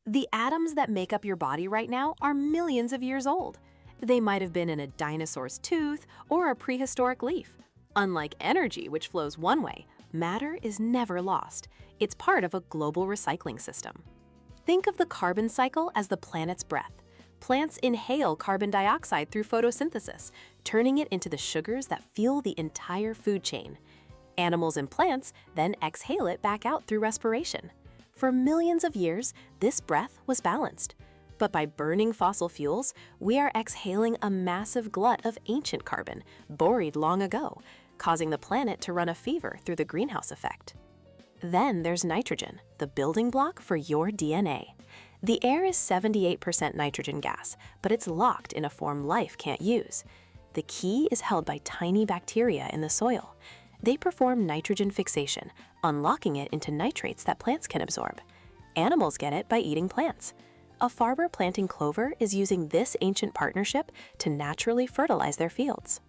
The atoms that make up your body right now are millions of years old. They might have been in a dinosaur's tooth or a prehistoric leaf. Unlike energy, which flows one way, matter is never lost. It's part of a global recycling system. Think of the carbon cycle as the planet's breath. Plants inhale carbon dioxide through photosynthesis, turning it into the sugars that fuel the entire food chain. Animals and plants then exhale it back out through respiration. For millions of years, this breath was balanced. But by burning fossil fuels, we are exhaling a massive glut of ancient carbon, buried long ago, causing the planet to run a fever through the greenhouse effect. Then there's nitrogen, the building block for your DNA. The air is 78% nitrogen gas, but it's locked in a form life can't use. The key is held by tiny bacteria in the soil. They perform nitrogen fixation, unlocking it into nitrates that plants can absorb. Animals get it by eating plants. A farmer planting clover is using this ancient partnership to naturally fertilize their fields.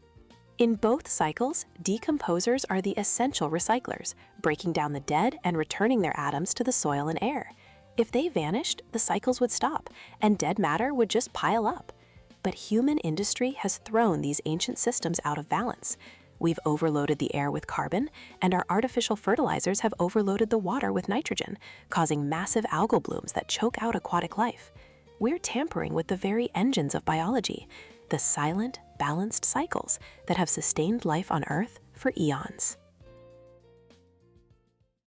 In both cycles, decomposers are the essential recyclers, breaking down the dead and returning their atoms to the soil and air. If they vanished, the cycles would stop, and dead matter would just pile up. But human industry has thrown these ancient systems out of balance. We've overloaded the air with carbon, and our artificial fertilizers have overloaded the water with nitrogen, causing massive algal blooms that choke out aquatic life. We're tampering with the very engines of biology, the silent, balanced cycles that have sustained life on Earth for eons.